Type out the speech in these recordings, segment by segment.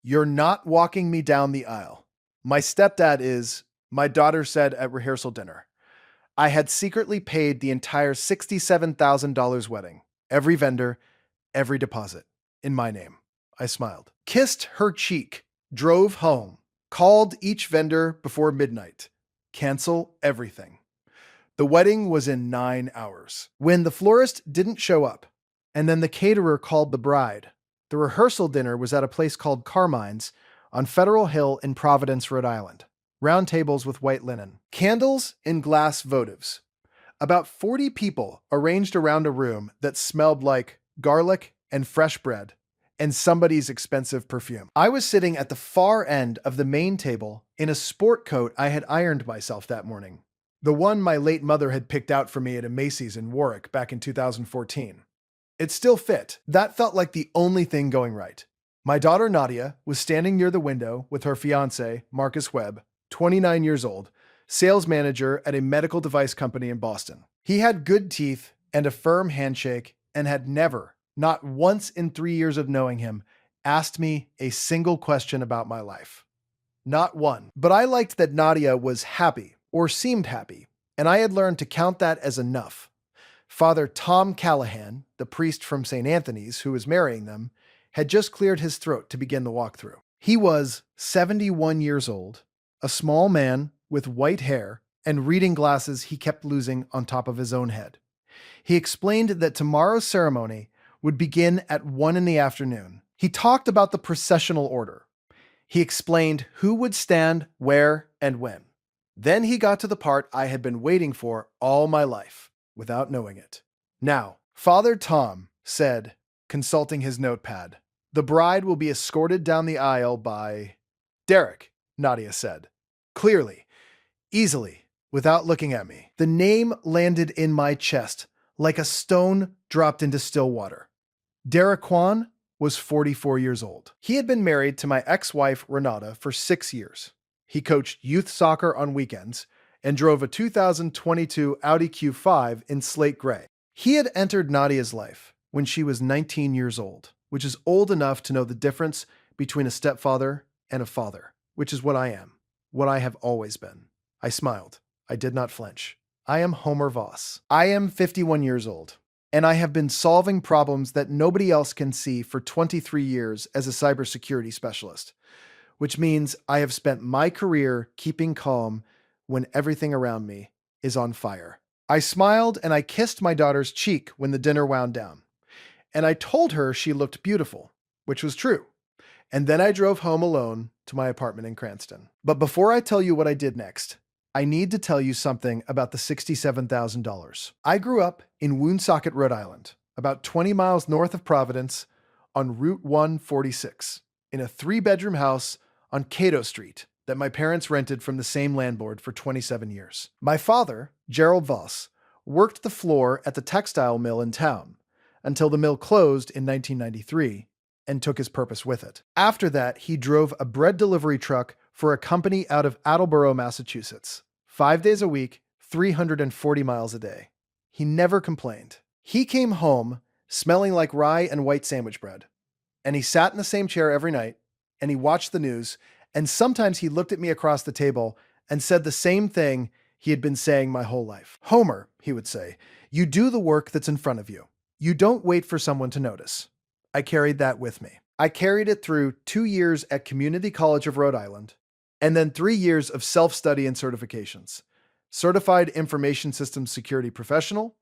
"You're not walking me down the aisle. My stepdad is," my daughter said at rehearsal dinner. I had secretly paid the entire $67,000 wedding, every vendor, every deposit, in my name. I smiled. Kissed her cheek, drove home, called each vendor before midnight. Cancel everything. The wedding was in 9 hours. When the florist didn't show up, and then the caterer called the bride, the rehearsal dinner was at a place called Carmine's on Federal Hill in Providence, Rhode Island. Round tables with white linen. Candles in glass votives. About 40 people arranged around a room that smelled like garlic and fresh bread and somebody's expensive perfume. I was sitting at the far end of the main table in a sport coat I had ironed myself that morning. The one my late mother had picked out for me at a Macy's in Warwick back in 2014. It still fit. That felt like the only thing going right. My daughter Nadia was standing near the window with her fiancé, Marcus Webb, 29 years old, sales manager at a medical device company in Boston. He had good teeth and a firm handshake and had never, not once in 3 years of knowing him, asked me a single question about my life. Not one. But I liked that Nadia was happy, or seemed happy, and I had learned to count that as enough. Father Tom Callahan, the priest from St. Anthony's who was marrying them, had just cleared his throat to begin the walkthrough. He was 71 years old, a small man with white hair and reading glasses he kept losing on top of his own head. He explained that tomorrow's ceremony would begin at 1 in the afternoon. He talked about the processional order. He explained who would stand, where, and when. Then he got to the part I had been waiting for all my life, without knowing it. Now, Father Tom said, consulting his notepad, "The bride will be escorted down the aisle by Derek," Nadia said. Clearly, easily, without looking at me. The name landed in my chest like a stone dropped into still water. Derek Kwan was 44 years old. He had been married to my ex-wife Renata for 6 years. He coached youth soccer on weekends and drove a 2022 Audi Q5 in slate gray. He had entered Nadia's life when she was 19 years old, which is old enough to know the difference between a stepfather and a father, which is what I am, what I have always been. I smiled. I did not flinch. I am Homer Voss. I am 51 years old, and I have been solving problems that nobody else can see for 23 years as a cybersecurity specialist, which means I have spent my career keeping calm when everything around me is on fire. I smiled and I kissed my daughter's cheek when the dinner wound down, and I told her she looked beautiful, which was true. And then I drove home alone to my apartment in Cranston. But before I tell you what I did next, I need to tell you something about the $67,000. I grew up in Woonsocket, Rhode Island, about 20 miles north of Providence on Route 146, in a 3-bedroom house on Cato Street that my parents rented from the same landlord for 27 years. My father, Gerald Voss, worked the floor at the textile mill in town until the mill closed in 1993 and took his purpose with it. After that, he drove a bread delivery truck for a company out of Attleboro, Massachusetts, 5 days a week, 340 miles a day. He never complained. He came home smelling like rye and white sandwich bread, and he sat in the same chair every night, and he watched the news, and sometimes he looked at me across the table and said the same thing he had been saying my whole life. "Homer," he would say, "you do the work that's in front of you. You don't wait for someone to notice." I carried that with me. I carried it through 2 years at Community College of Rhode Island, and then 3 years of self-study and certifications. Certified Information Systems Security Professional,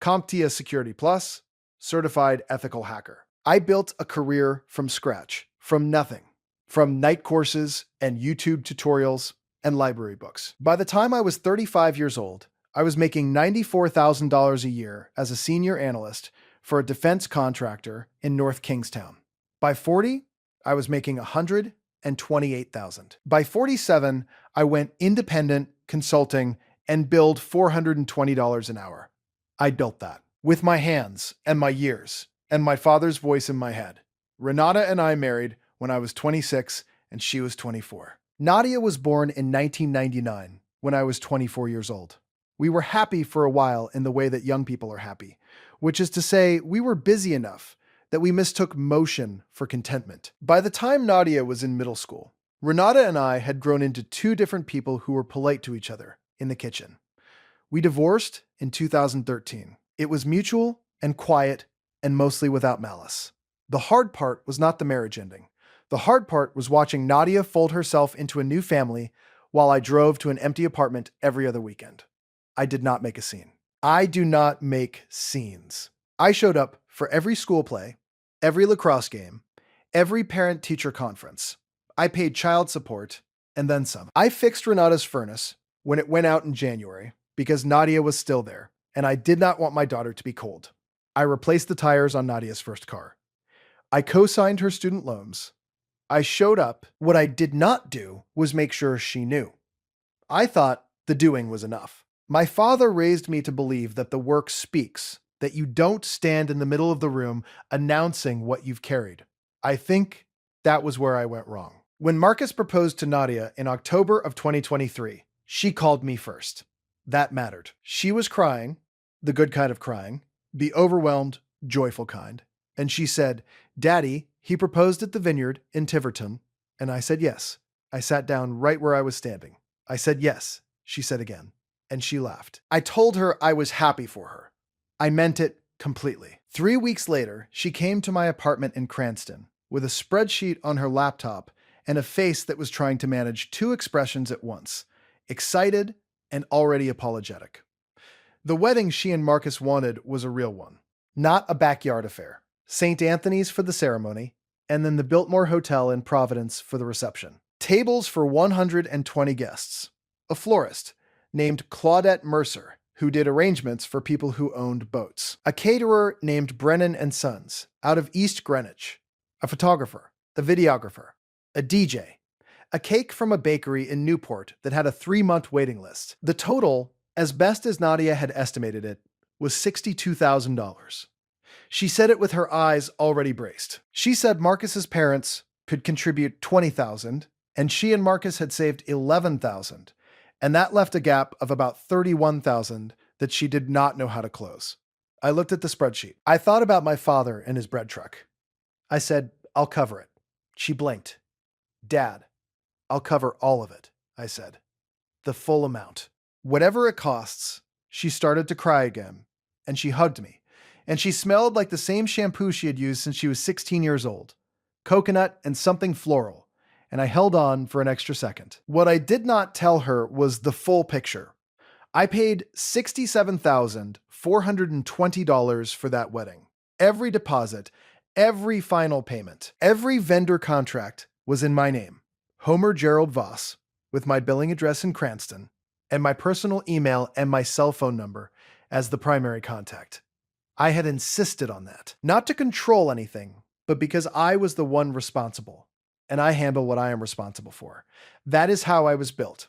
CompTIA Security Plus, Certified Ethical Hacker. I built a career from scratch, from nothing, from night courses and YouTube tutorials and library books. By the time I was 35 years old, I was making $94,000 a year as a senior analyst for a defense contractor in North Kingstown. By 40, I was making $128,000. By 47, I went independent consulting and billed $420 an hour. I built that with my hands and my years and my father's voice in my head. Renata and I married when I was 26 and she was 24. Nadia was born in 1999 when I was 24 years old. We were happy for a while in the way that young people are happy, which is to say we were busy enough that we mistook motion for contentment. By the time Nadia was in middle school, Renata and I had grown into two different people who were polite to each other in the kitchen. We divorced in 2013. It was mutual and quiet and mostly without malice. The hard part was not the marriage ending. The hard part was watching Nadia fold herself into a new family while I drove to an empty apartment every other weekend. I did not make a scene. I do not make scenes. I showed up for every school play, every lacrosse game, every parent-teacher conference. I paid child support and then some. I fixed Renata's furnace when it went out in January because Nadia was still there, and I did not want my daughter to be cold. I replaced the tires on Nadia's first car. I co-signed her student loans. I showed up. What I did not do was make sure she knew. I thought the doing was enough. My father raised me to believe that the work speaks, that you don't stand in the middle of the room announcing what you've carried. I think that was where I went wrong. When Marcus proposed to Nadia in October of 2023, she called me first. That mattered. She was crying, the good kind of crying, the overwhelmed, joyful kind. And she said, "Daddy, he proposed at the vineyard in Tiverton." And I said yes. I sat down right where I was standing. I said yes, she said again. And she laughed. I told her I was happy for her. I meant it completely. 3 weeks later, she came to my apartment in Cranston with a spreadsheet on her laptop and a face that was trying to manage two expressions at once, excited and already apologetic. The wedding she and Marcus wanted was a real one, not a backyard affair. St. Anthony's for the ceremony, and then the Biltmore Hotel in Providence for the reception. Tables for 120 guests. A florist named Claudette Mercer, who did arrangements for people who owned boats. A caterer named Brennan and Sons, out of East Greenwich. A photographer, a videographer, a DJ. A cake from a bakery in Newport that had a 3-month waiting list. The total, as best as Nadia had estimated it, was $62,000. She said it with her eyes already braced. She said Marcus's parents could contribute $20,000, and she and Marcus had saved $11,000, and that left a gap of about $31,000 that she did not know how to close. I looked at the spreadsheet. I thought about my father and his bread truck. I said, "I'll cover it." She blinked. "Dad, I'll cover all of it," I said. "The full amount. Whatever it costs." She started to cry again, and she hugged me. And she smelled like the same shampoo she had used since she was 16 years old. Coconut and something floral. And I held on for an extra second. What I did not tell her was the full picture. I paid $67,420 for that wedding. Every deposit, every final payment, every vendor contract was in my name. Homer Gerald Voss, with my billing address in Cranston, and my personal email and my cell phone number as the primary contact. I had insisted on that, not to control anything, but because I was the one responsible, and I handle what I am responsible for. That is how I was built.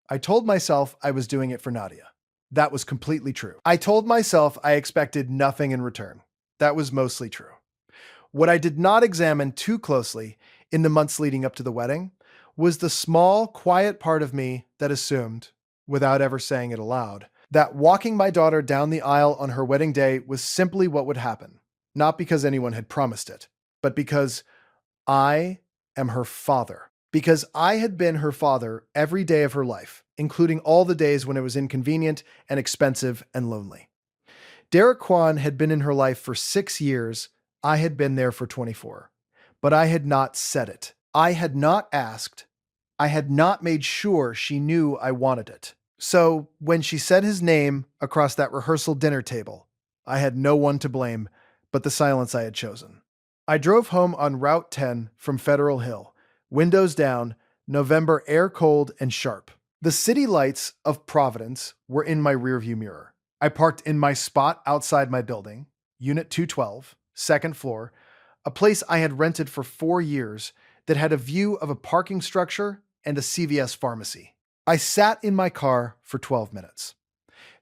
I told myself I was doing it for Nadia. That was completely true. I told myself I expected nothing in return. That was mostly true. What I did not examine too closely in the months leading up to the wedding was the small, quiet part of me that assumed, without ever saying it aloud, that walking my daughter down the aisle on her wedding day was simply what would happen, not because anyone had promised it, but because I am her father. Because I had been her father every day of her life, including all the days when it was inconvenient and expensive and lonely. Derek Kwan had been in her life for 6 years. I had been there for 24. But I had not said it. I had not asked. I had not made sure she knew I wanted it. So when she said his name across that rehearsal dinner table, I had no one to blame but the silence I had chosen. I drove home on Route 10 from Federal Hill, windows down, November air cold and sharp. The city lights of Providence were in my rearview mirror. I parked in my spot outside my building, Unit 212, second floor, a place I had rented for 4 years that had a view of a parking structure and a CVS pharmacy. I sat in my car for 12 minutes.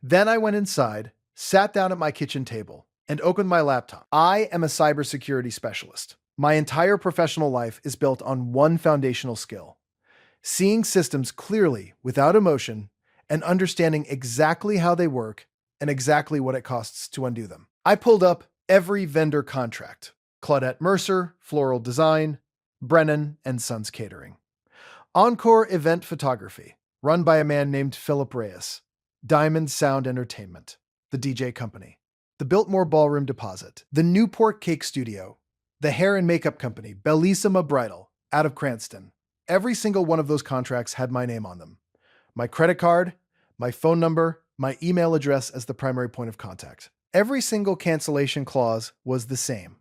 Then I went inside, sat down at my kitchen table, and opened my laptop. I am a cybersecurity specialist. My entire professional life is built on one foundational skill: seeing systems clearly without emotion and understanding exactly how they work and exactly what it costs to undo them. I pulled up every vendor contract, Claudette Mercer, Floral Design, Brennan and Sons Catering. Encore Event Photography, run by a man named Philip Reyes. Diamond Sound Entertainment, the DJ company. The Biltmore Ballroom Deposit, the Newport Cake Studio, the hair and makeup company, Bellissima Bridal, out of Cranston. Every single one of those contracts had my name on them. My credit card, my phone number, my email address as the primary point of contact. Every single cancellation clause was the same.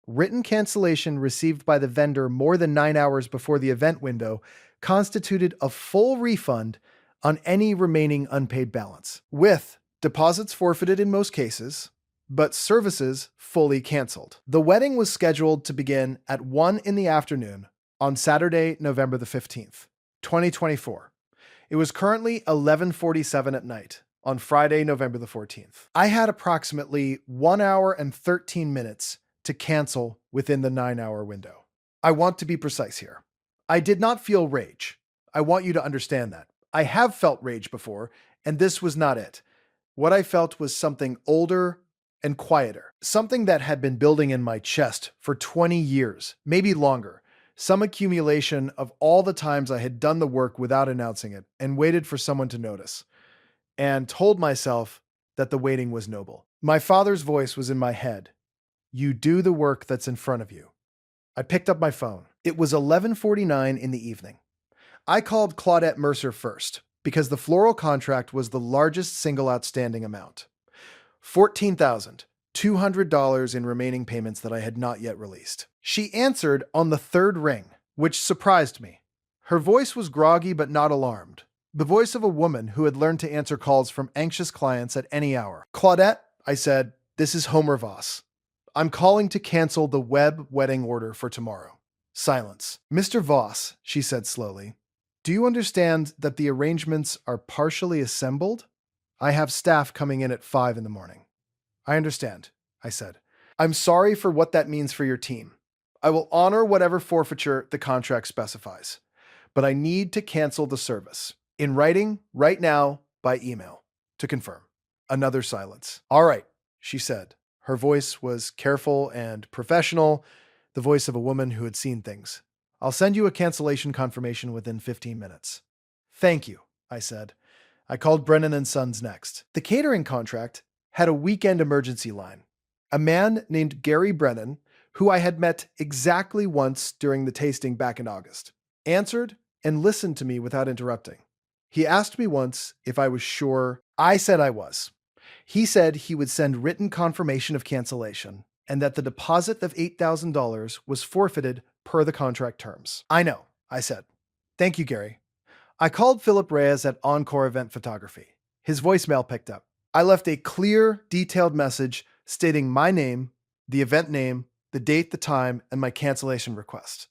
Written cancellation received by the vendor more than 9 hours before the event window constituted a full refund on any remaining unpaid balance, with deposits forfeited in most cases, but services fully canceled. The wedding was scheduled to begin at 1 in the afternoon on Saturday, November the 15th, 2024. It was currently 11:47 at night on Friday, November the 14th. I had approximately 1 hour and 13 minutes to cancel within the 9-hour window. I want to be precise here. I did not feel rage. I want you to understand that. I have felt rage before, and this was not it. What I felt was something older and quieter, something that had been building in my chest for 20 years, maybe longer, some accumulation of all the times I had done the work without announcing it and waited for someone to notice, and told myself that the waiting was noble. My father's voice was in my head. You do the work that's in front of you. I picked up my phone. It was 11:49 in the evening. I called Claudette Mercer first because the floral contract was the largest single outstanding amount. $14,200 in remaining payments that I had not yet released. She answered on the third ring, which surprised me. Her voice was groggy but not alarmed. The voice of a woman who had learned to answer calls from anxious clients at any hour. Claudette, I said, this is Homer Voss. I'm calling to cancel the web wedding order for tomorrow. Silence. Mr. Voss, she said slowly, do you understand that the arrangements are partially assembled? I have staff coming in at 5 in the morning. I understand, I said. I'm sorry for what that means for your team. I will honor whatever forfeiture the contract specifies, but I need to cancel the service. In writing, right now, by email, to confirm. Another silence. All right, she said. Her voice was careful and professional, the voice of a woman who had seen things. I'll send you a cancellation confirmation within 15 minutes. Thank you, I said. I called Brennan and Sons next. The catering contract had a weekend emergency line. A man named Gary Brennan, who I had met exactly once during the tasting back in August, answered and listened to me without interrupting. He asked me once if I was sure. I said I was. He said he would send written confirmation of cancellation and that the deposit of $8,000 was forfeited per the contract terms. I know, I said. Thank you, Gary. I called Philip Reyes at Encore Event Photography. His voicemail picked up. I left a clear, detailed message stating my name, the event name, the date, the time, and my cancellation request.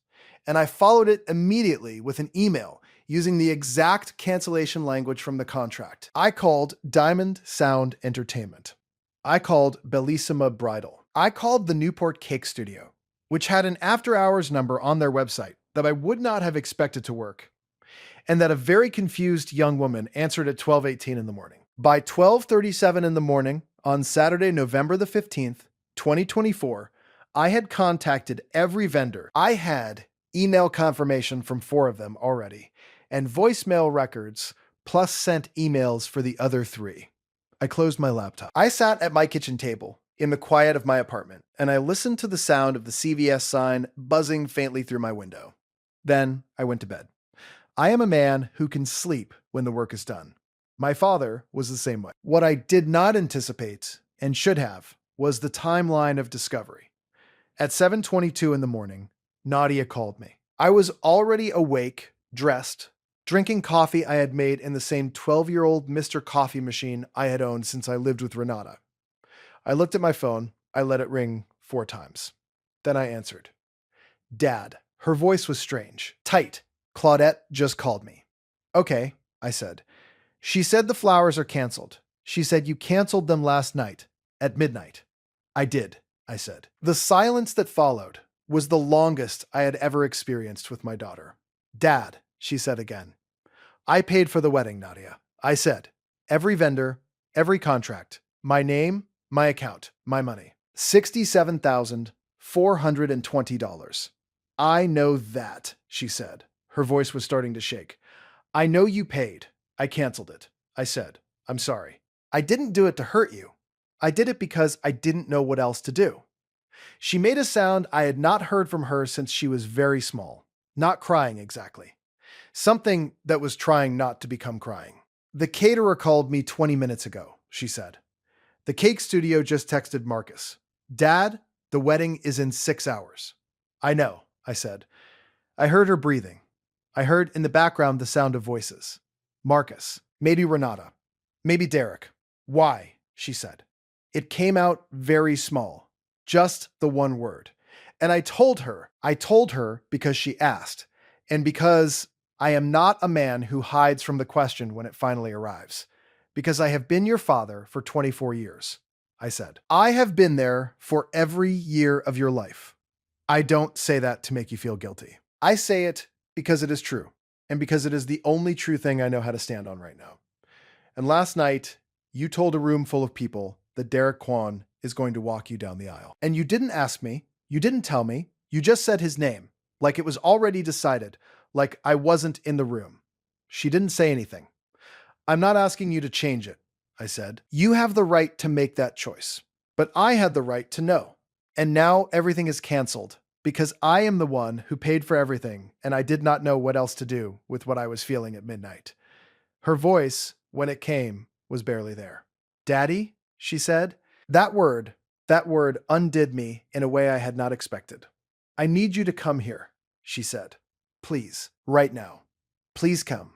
And I followed it immediately with an email using the exact cancellation language from the contract. I called Diamond Sound Entertainment. I called Bellissima Bridal. I called the Newport Cake Studio, which had an after-hours number on their website that I would not have expected to work, and that a very confused young woman answered at 12:18 in the morning. By 12:37 in the morning on Saturday, November the 15th, 2024, I had contacted every vendor. I had email confirmation from 4 of them already, and voicemail records, plus sent emails for the other 3. I closed my laptop. I sat at my kitchen table in the quiet of my apartment, and I listened to the sound of the CVS sign buzzing faintly through my window. Then I went to bed. I am a man who can sleep when the work is done. My father was the same way. What I did not anticipate, and should have, was the timeline of discovery. At 7:22 in the morning, Nadia called me. I was already awake, dressed, drinking coffee I had made in the same 12-year-old Mr. Coffee machine I had owned since I lived with Renata. I looked at my phone. I let it ring 4 times. Then I answered. Dad. Her voice was strange, tight. Claudette just called me. Okay, I said. She said the flowers are canceled. She said you canceled them last night, at midnight. I did, I said. The silence that followed was the longest I had ever experienced with my daughter. Dad, she said again. I paid for the wedding, Nadia. I said, every vendor, every contract, my name, my account, my money. $67,500. $420. I know that, she said. Her voice was starting to shake. I know you paid. I canceled it. I said, I'm sorry. I didn't do it to hurt you. I did it because I didn't know what else to do. She made a sound I had not heard from her since she was very small. Not crying exactly. Something that was trying not to become crying. The caterer called me 20 minutes ago, she said. The cake studio just texted Marcus. Dad, the wedding is in 6 hours. I know, I said. I heard her breathing. I heard in the background the sound of voices. Marcus, maybe Renata, maybe Derek. Why? She said. It came out very small, just the one word. And I told her because she asked, and because I am not a man who hides from the question when it finally arrives. Because I have been your father for 24 years, I said. I have been there for every year of your life. I don't say that to make you feel guilty. I say it because it is true, and because it is the only true thing I know how to stand on right now. And last night, you told a room full of people that Derek Kwan is going to walk you down the aisle. And you didn't ask me, you didn't tell me, you just said his name, like it was already decided, like I wasn't in the room. She didn't say anything. I'm not asking you to change it, I said. You have the right to make that choice, but I had the right to know. And now everything is canceled because I am the one who paid for everything and I did not know what else to do with what I was feeling at midnight. Her voice, when it came, was barely there. Daddy, she said. That word undid me in a way I had not expected. I need you to come here, she said. Please, right now. Please come.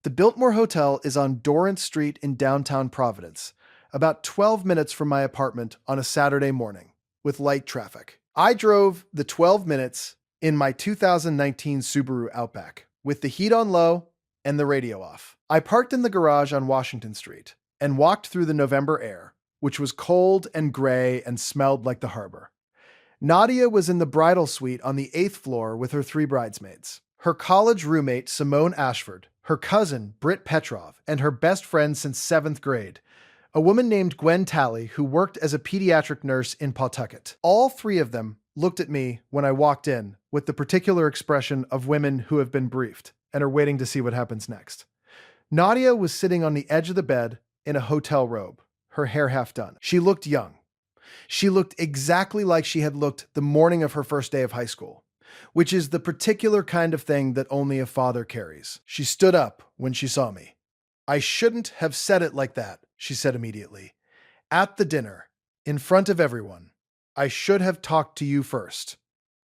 The Biltmore Hotel is on Dorrance Street in downtown Providence, about 12 minutes from my apartment on a Saturday morning, with light traffic. I drove the 12 minutes in my 2019 Subaru Outback, with the heat on low and the radio off. I parked in the garage on Washington Street and walked through the November air, which was cold and gray and smelled like the harbor. Nadia was in the bridal suite on the 8th floor with her 3 bridesmaids. Her college roommate, Simone Ashford, her cousin, Britt Petrov, and her best friend since 7th grade, a woman named Gwen Talley who worked as a pediatric nurse in Pawtucket. All 3 of them looked at me when I walked in with the particular expression of women who have been briefed and are waiting to see what happens next. Nadia was sitting on the edge of the bed in a hotel robe, her hair half done. She looked young. She looked exactly like she had looked the morning of her first day of high school, which is the particular kind of thing that only a father carries. She stood up when she saw me. I shouldn't have said it like that, she said immediately. At the dinner, in front of everyone, I should have talked to you first.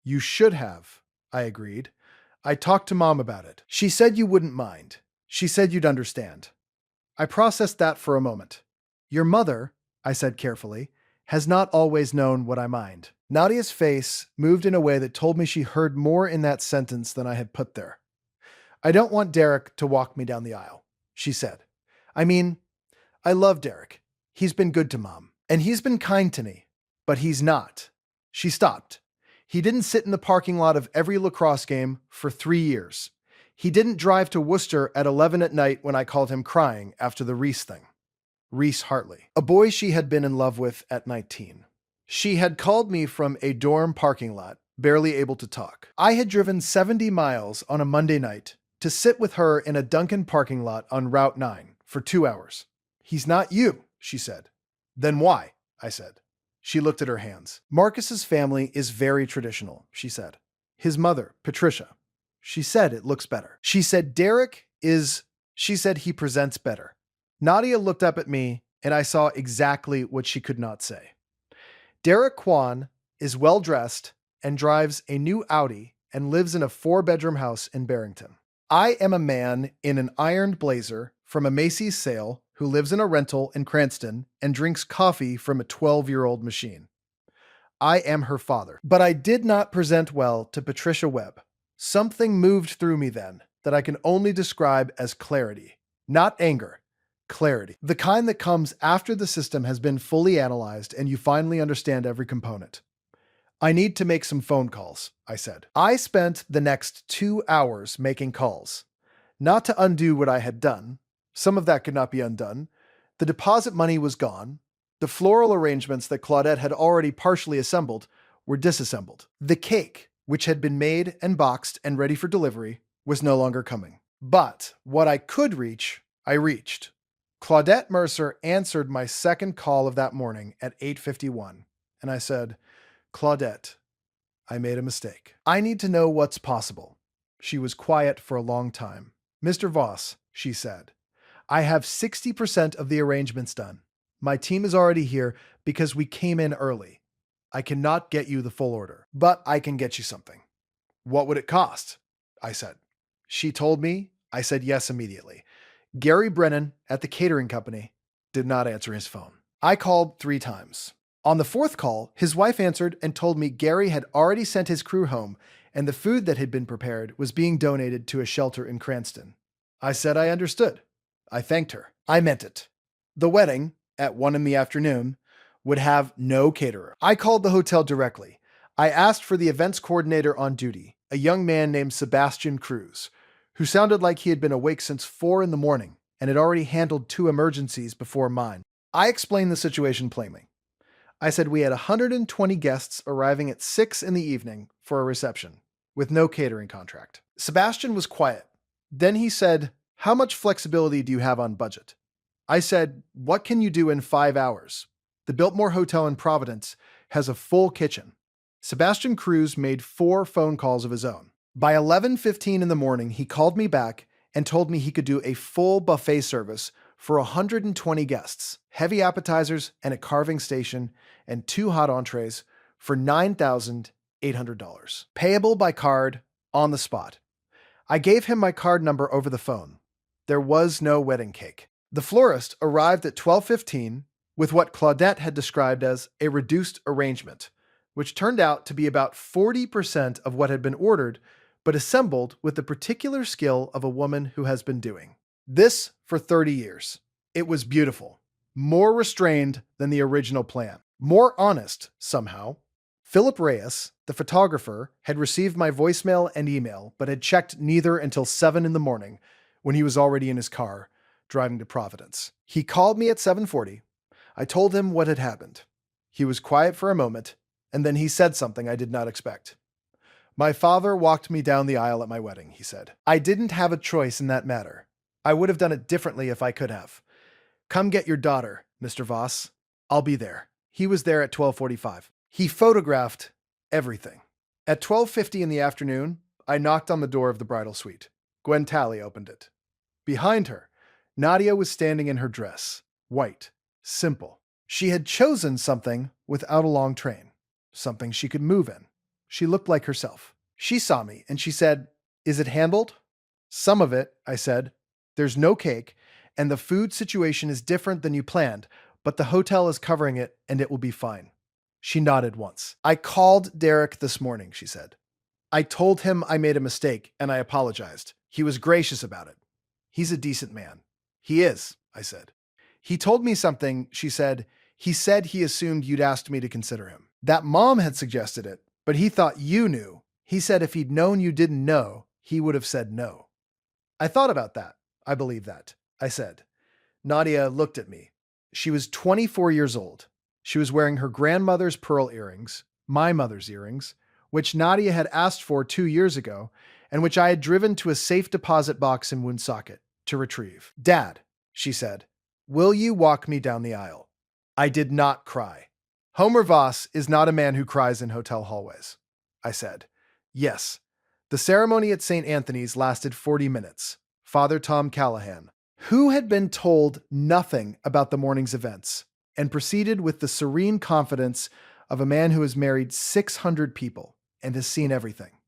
You should have, I agreed. I talked to Mom about it. She said you wouldn't mind. She said you'd understand. I processed that for a moment. Your mother, I said carefully, has not always known what I mind. Nadia's face moved in a way that told me she heard more in that sentence than I had put there. I don't want Derek to walk me down the aisle, she said. I mean, I love Derek. He's been good to Mom, and he's been kind to me, but he's not. She stopped. He didn't sit in the parking lot of every lacrosse game for 3 years. He didn't drive to Worcester at 11 at night when I called him crying after the Reese thing. Reese Hartley, a boy she had been in love with at 19. She had called me from a dorm parking lot, barely able to talk. I had driven 70 miles on a Monday night to sit with her in a Dunkin' parking lot on Route 9 for 2 hours. He's not you, she said. Then why? I said. She looked at her hands. Marcus's family is very traditional, she said. His mother, Patricia. She said it looks better. She said she said he presents better. Nadia looked up at me, and I saw exactly what she could not say. Derek Kwan is well-dressed and drives a new Audi and lives in a 4-bedroom house in Barrington. I am a man in an ironed blazer from a Macy's sale who lives in a rental in Cranston and drinks coffee from a 12-year-old machine. I am her father. But I did not present well to Patricia Webb. Something moved through me then that I can only describe as clarity, not anger. Clarity. The kind that comes after the system has been fully analyzed and you finally understand every component. I need to make some phone calls, I said. I spent the next 2 hours making calls. Not to undo what I had done. Some of that could not be undone. The deposit money was gone. The floral arrangements that Claudette had already partially assembled were disassembled. The cake, which had been made and boxed and ready for delivery, was no longer coming. But what I could reach, I reached. Claudette Mercer answered my second call of that morning at 8:51, and I said, "Claudette, I made a mistake. I need to know what's possible." She was quiet for a long time. "Mr. Voss," she said, "I have 60% of the arrangements done. My team is already here because we came in early. I cannot get you the full order, but I can get you something." "What would it cost?" I said. She told me. I said yes immediately. Gary Brennan at the catering company did not answer his phone. I called 3 times. On the 4th call, his wife answered and told me Gary had already sent his crew home and the food that had been prepared was being donated to a shelter in Cranston. I said I understood. I thanked her. I meant it. The wedding, at 1 in the afternoon, would have no caterer. I called the hotel directly. I asked for the events coordinator on duty, a young man named Sebastian Cruz, who sounded like he had been awake since 4 in the morning and had already handled 2 emergencies before mine. I explained the situation plainly. I said we had 120 guests arriving at 6 in the evening for a reception, with no catering contract. Sebastian was quiet. Then he said, "How much flexibility do you have on budget?" I said, "What can you do in 5 hours? The Biltmore Hotel in Providence has a full kitchen." Sebastian Cruz made 4 phone calls of his own. By 11:15 in the morning, he called me back and told me he could do a full buffet service for 120 guests, heavy appetizers and a carving station, and 2 hot entrees for $9,800. Payable by card on the spot. I gave him my card number over the phone. There was no wedding cake. The florist arrived at 12:15 with what Claudette had described as a reduced arrangement, which turned out to be about 40% of what had been ordered, but assembled with the particular skill of a woman who has been doing this for 30 years. It was beautiful, more restrained than the original plan, more honest somehow. Philip Reyes, the photographer, had received my voicemail and email, but had checked neither until 7 in the morning when he was already in his car driving to Providence. He called me at 7:40. I told him what had happened. He was quiet for a moment, and then he said something I did not expect. "My father walked me down the aisle at my wedding," he said. "I didn't have a choice in that matter. I would have done it differently if I could have. Come get your daughter, Mr. Voss. I'll be there." He was there at 12:45. He photographed everything. At 12:50 in the afternoon, I knocked on the door of the bridal suite. Gwen Talley opened it. Behind her, Nadia was standing in her dress, white, simple. She had chosen something without a long train, something she could move in. She looked like herself. She saw me and she said, "Is it handled?" "Some of it," I said. "There's no cake, and the food situation is different than you planned, but the hotel is covering it and it will be fine." She nodded once. "I called Derek this morning," she said. "I told him I made a mistake and I apologized. He was gracious about it. He's a decent man." "He is," I said. "He told me something," she said. "He said he assumed you'd asked me to consider him. That Mom had suggested it, but he thought you knew. He said if he'd known you didn't know, he would have said no." "I thought about that. I believe that," I said. Nadia looked at me. She was 24 years old. She was wearing her grandmother's pearl earrings, my mother's earrings, which Nadia had asked for 2 years ago, and which I had driven to a safe deposit box in Woonsocket to retrieve. "Dad," she said, "will you walk me down the aisle?" I did not cry. Homer Voss is not a man who cries in hotel hallways. I said, "Yes." The ceremony at St. Anthony's lasted 40 minutes. Father Tom Callahan, who had been told nothing about the morning's events, and proceeded with the serene confidence of a man who has married 600 people and has seen everything,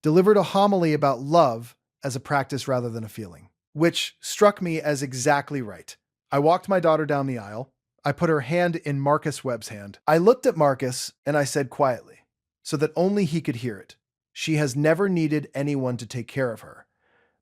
delivered a homily about love as a practice rather than a feeling, which struck me as exactly right. I walked my daughter down the aisle. I put her hand in Marcus Webb's hand. I looked at Marcus and I said quietly, so that only he could hear it, "She has never needed anyone to take care of her,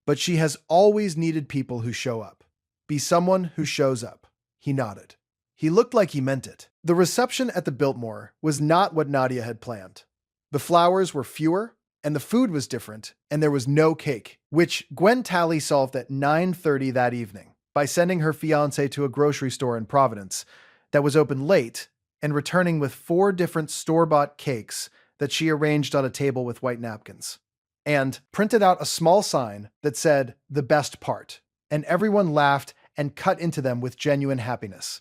but she has always needed people who show up. Be someone who shows up." He nodded. He looked like he meant it. The reception at the Biltmore was not what Nadia had planned. The flowers were fewer, and the food was different, and there was no cake, which Gwen Talley solved at 9:30 that evening by sending her fiancé to a grocery store in Providence that was open late and returning with 4 different store-bought cakes that she arranged on a table with white napkins, and printed out a small sign that said, "The best part," and everyone laughed and cut into them with genuine happiness.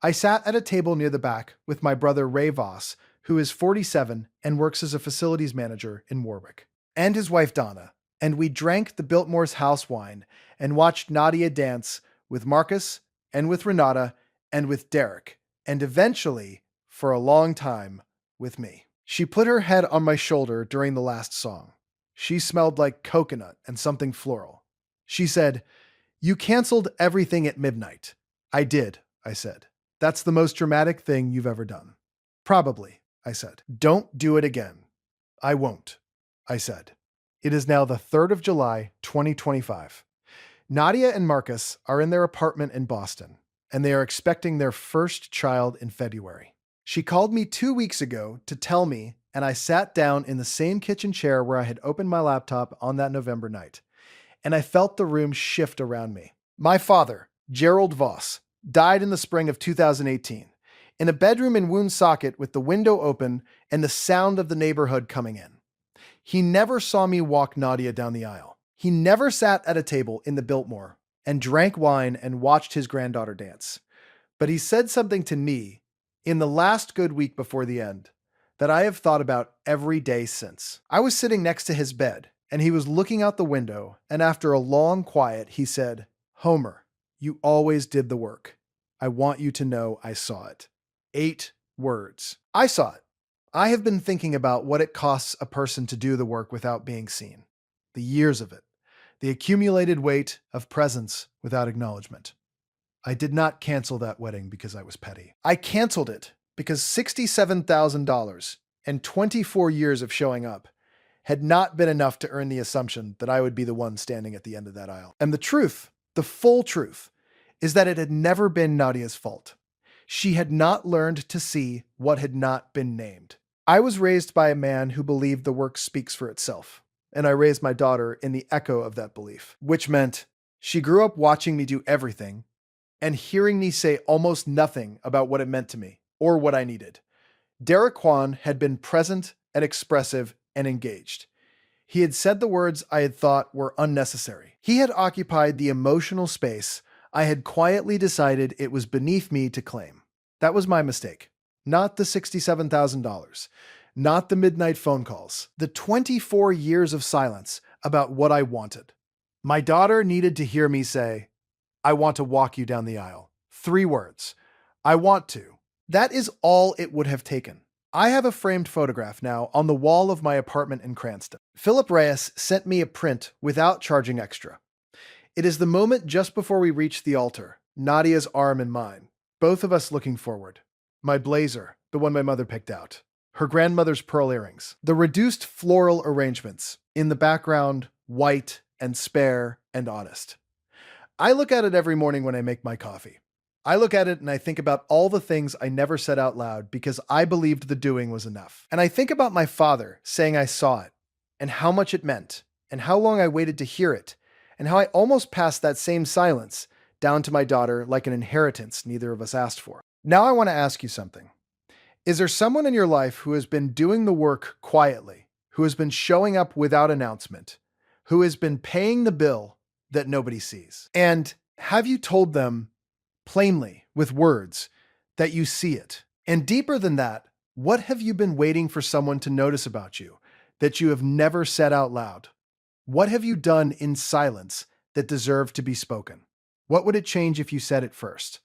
I sat at a table near the back with my brother Ray Voss, who is 47 and works as a facilities manager in Warwick, and his wife Donna, and we drank the Biltmore's house wine and watched Nadia dance with Marcus and with Renata and with Derek, and eventually, for a long time, with me. She put her head on my shoulder during the last song. She smelled like coconut and something floral. She said, "You canceled everything at midnight." "I did," I said. "That's the most dramatic thing you've ever done." "Probably," I said. "Don't do it again." "I won't," I said. It is now the 3rd of July, 2025. Nadia and Marcus are in their apartment in Boston, and they are expecting their first child in February. She called me 2 weeks ago to tell me, and I sat down in the same kitchen chair where I had opened my laptop on that November night, and I felt the room shift around me. My father, Gerald Voss, died in the spring of 2018, in a bedroom in Woonsocket with the window open and the sound of the neighborhood coming in. He never saw me walk Nadia down the aisle. He never sat at a table in the Biltmore and drank wine and watched his granddaughter dance. But he said something to me in the last good week before the end that I have thought about every day since. I was sitting next to his bed, and he was looking out the window, and after a long quiet, he said, "Homer, you always did the work. I want you to know I saw it." 8 words. I saw it. I have been thinking about what it costs a person to do the work without being seen. The years of it. The accumulated weight of presence without acknowledgement. I did not cancel that wedding because I was petty. I canceled it because $67,000 and 24 years of showing up had not been enough to earn the assumption that I would be the one standing at the end of that aisle. And the truth, the full truth, is that it had never been Nadia's fault. She had not learned to see what had not been named. I was raised by a man who believed the work speaks for itself, and I raised my daughter in the echo of that belief, which meant she grew up watching me do everything and hearing me say almost nothing about what it meant to me or what I needed. Derek Kwan had been present and expressive and engaged. He had said the words I had thought were unnecessary. He had occupied the emotional space I had quietly decided it was beneath me to claim. That was my mistake. Not the $67,000. Not the midnight phone calls. The 24 years of silence about what I wanted. My daughter needed to hear me say, "I want to walk you down the aisle." 3 words. I want to. That is all it would have taken. I have a framed photograph now on the wall of my apartment in Cranston. Philip Reyes sent me a print without charging extra. It is the moment just before we reach the altar, Nadia's arm in mine, both of us looking forward. My blazer, the one my mother picked out. Her grandmother's pearl earrings. The reduced floral arrangements. In the background, white and spare and honest. I look at it every morning when I make my coffee. I look at it and I think about all the things I never said out loud because I believed the doing was enough. And I think about my father saying I saw it, and how much it meant, and how long I waited to hear it, and how I almost passed that same silence down to my daughter like an inheritance neither of us asked for. Now I want to ask you something. Is there someone in your life who has been doing the work quietly, who has been showing up without announcement, who has been paying the bill that nobody sees? And have you told them plainly with words that you see it? And deeper than that, what have you been waiting for someone to notice about you that you have never said out loud? What have you done in silence that deserved to be spoken? What would it change if you said it first?